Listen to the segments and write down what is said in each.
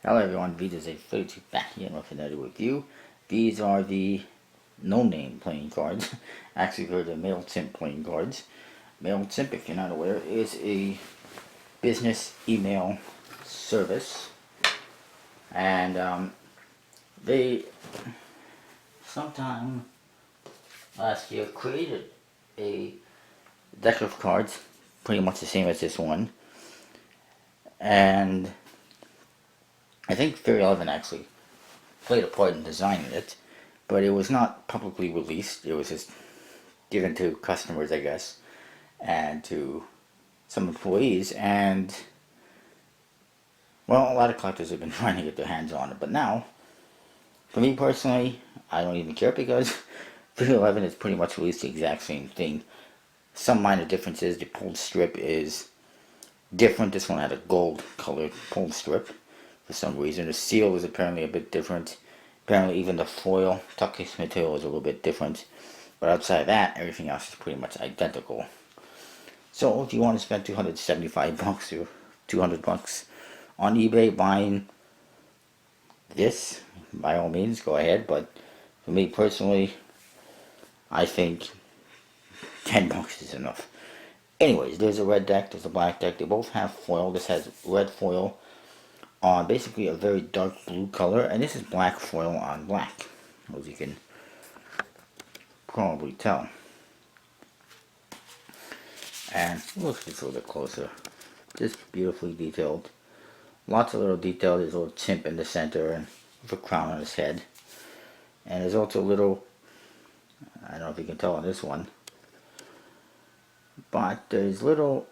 Hello everyone, Vita's a 32 back here with another review. These are the no-name playing cards. Actually, they're the Mailchimp playing cards. Mailchimp, if you're not aware, is a business email service. And they sometime last year created a deck of cards, pretty much the same as this one. And I think 311 actually played a part in designing it, but it was not publicly released. It was just given to customers, I guess, and to some employees. And well, a lot of collectors have been trying to get their hands on it, but now, for me personally, I don't even care because 311 has pretty much released the exact same thing. Some minor differences. The pulled strip is different. This one had a gold colored pulled strip for some reason. The seal is apparently a bit different. Apparently even the foil tuck case material is a little bit different. But outside of that, everything else is pretty much identical. So if you want to spend 275 bucks or 200 bucks on eBay buying this, by all means go ahead. But for me personally, I think 10 bucks is enough. Anyways, there's a red deck, there's a black deck. They both have foil. This has red foil on basically a very dark blue color, and this is black foil on black, as you can probably tell. And look at this a little bit closer. Just beautifully detailed. Lots of little detail. There's a little chimp in the center and with a crown on his head. And there's also a little, I don't know if you can tell on this one, but there's little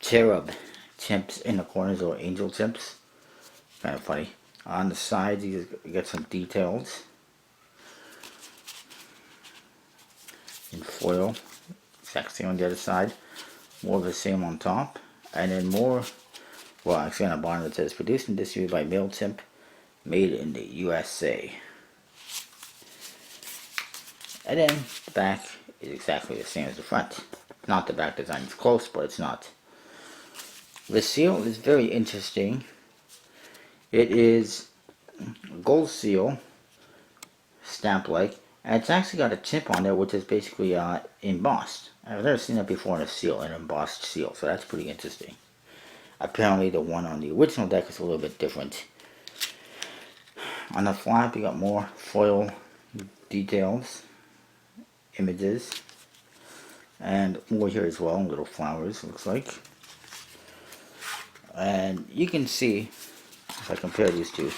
cherub chimps in the corners, or angel chimps. Kind of funny. On the sides you get some details in foil. Exact same on the other side. More of the same on top. And then more, well actually on the bottom it says produced and distributed by Mailchimp, made in the USA. And then the back is exactly the same as the front. Not the back design is close, but it's not. The seal is very interesting. It is a gold seal, stamp-like, and it's actually got a chip on there which is basically embossed. I've never seen that before in a seal, an embossed seal, so that's pretty interesting. Apparently the one on the original deck is a little bit different. On the flap you got more foil details, images, and more here as well, little flowers looks like. And you can see, if I compare these two,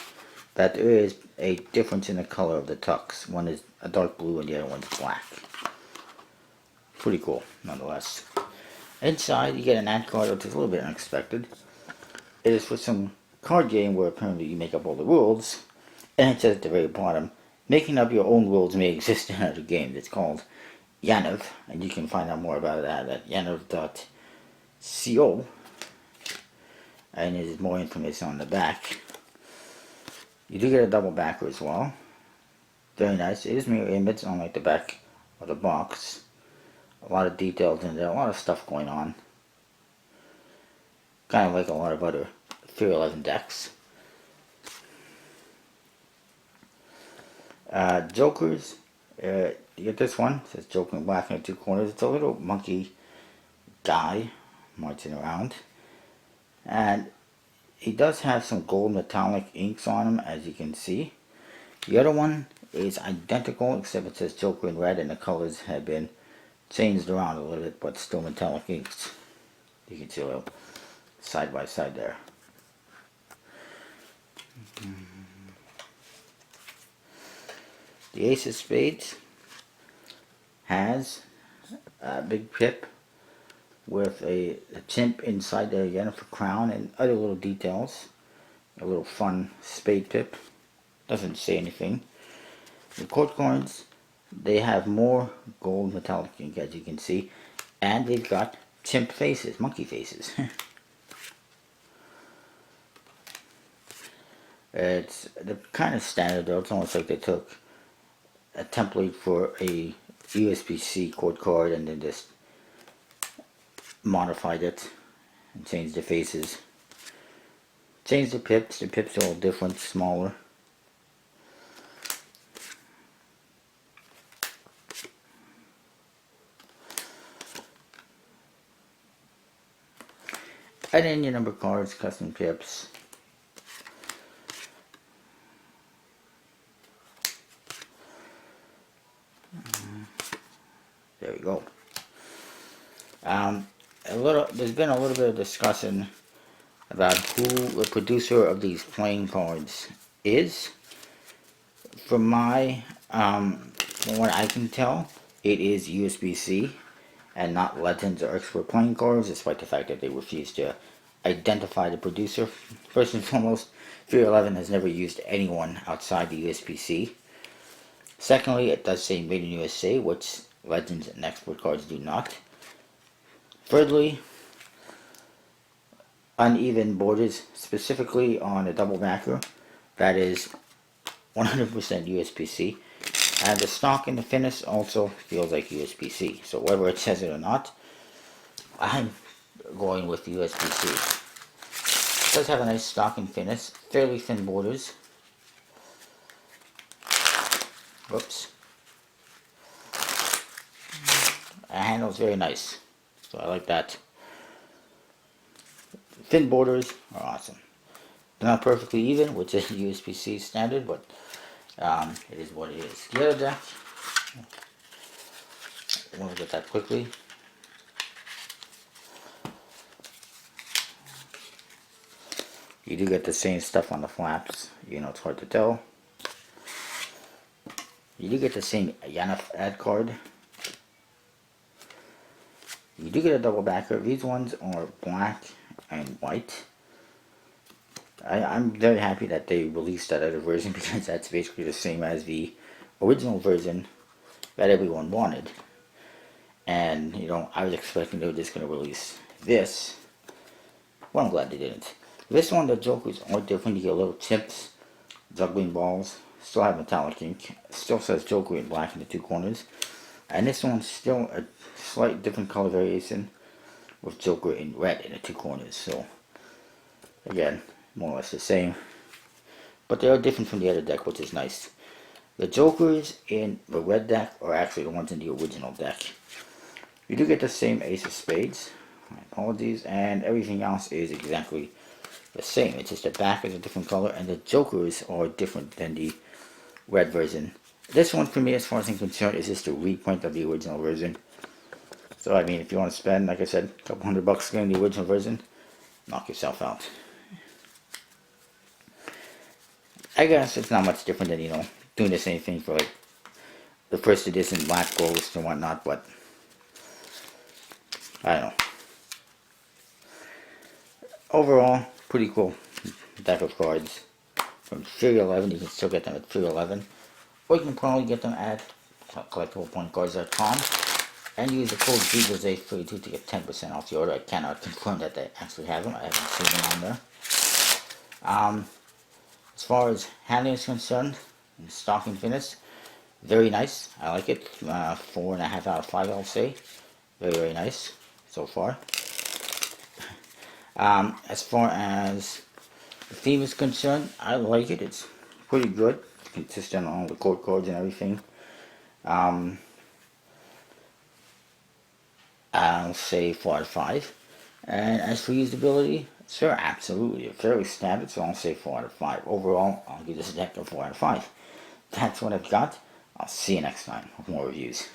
that there is a difference in the color of the tucks. One is a dark blue and the other one's black. Pretty cool, nonetheless. Inside you get an ad card, which is a little bit unexpected. It is for some card game where apparently you make up all the rules. And it says at the very bottom, making up your own rules may exist in other games. It's called Yanov, and you can find out more about that at yanov.co. And there's more information on the back. You do get a double backer as well. Very nice. It is mirror image on like the back of the box. A lot of details in there, a lot of stuff going on. Kind of like a lot of other 311 decks. Jokers. You get this one. It says Joker in black in the two corners. It's a little monkey guy marching around. And he does have some gold metallic inks on him, as you can see. The other one is identical, except it says Joker in red, and the colors have been changed around a little bit, but still metallic inks. You can see a little side by side there. The Ace of Spades has a big pip with a chimp inside there again for crown and other little details. A little fun spade pip. Doesn't say anything. The court cards, they have more gold metallic ink, as you can see, and they've got chimp faces, monkey faces. It's the kind of standard though. It's almost like they took a template for a USB-C court card and then just modified it and changed the faces. Change the pips. The pips are all different, smaller. Add in your number cards, custom pips. There we go. There's been a little bit of discussion about who the producer of these playing cards is. From what I can tell, it is USB-C and not Legends or Expert playing cards, despite the fact that they refuse to identify the producer. First and foremost, 311 has never used anyone outside the USB-C. Secondly, it does say Made in USA, which Legends and Expert cards do not. Thirdly, uneven borders, specifically on a double backer, that is 100% USB-C. And the stock and the finish also feels like USB-C. So whether it says it or not, I'm going with USB-C. It does have a nice stock and finish, fairly thin borders. Whoops. The handle is very nice, so I like that. Thin borders are awesome. They're not perfectly even, which is USB-C standard, but it is what it is. The other deck, I want to get that quickly. You do get the same stuff on the flaps. You know, it's hard to tell. You do get the same Yanef ad card. You do get a double backer. These ones are black and white. I'm very happy that they released that other version, because that's basically the same as the original version that everyone wanted. And, you know, I was expecting they were just going to release this. Well, I'm glad they didn't. This one, the jokers are different. You get little chips, juggling balls. Still have metallic ink. Still says Joker in black in the two corners. And this one's still a slight different color variation with Joker in red in the two corners. So, again, more or less the same. But they are different from the other deck, which is nice. The Jokers in the red deck are actually the ones in the original deck. You do get the same Ace of Spades. My apologies. And everything else is exactly the same. It's just the back is a different color, and the Jokers are different than the red version. This one, for me, as far as I'm concerned, is just a reprint of the original version. So, I mean, if you want to spend, like I said, a couple $100 getting the original version, knock yourself out. I guess it's not much different than, you know, doing the same thing for, like, the first edition Black Ghost and whatnot, but I don't know. Overall, pretty cool deck of cards. From 311, you can still get them at 311. Or you can probably get them at collectiblepointcards.com and use the code GJose32 to get 10% off the order. I cannot confirm that they actually have them. I haven't seen them on there. As far as handling is concerned, and stock and finish, very nice. I like it. 4.5 out of 5, I'll say. Very, very nice so far. As far as the theme is concerned, I like it. It's pretty good. It's consistent on all the court cards and everything. I'll say 4 out of 5. And as for usability, sure, absolutely. It's very standard, so I'll say 4 out of 5. Overall, I'll give this deck a 4 out of 5. That's what I've got. I'll see you next time with more reviews.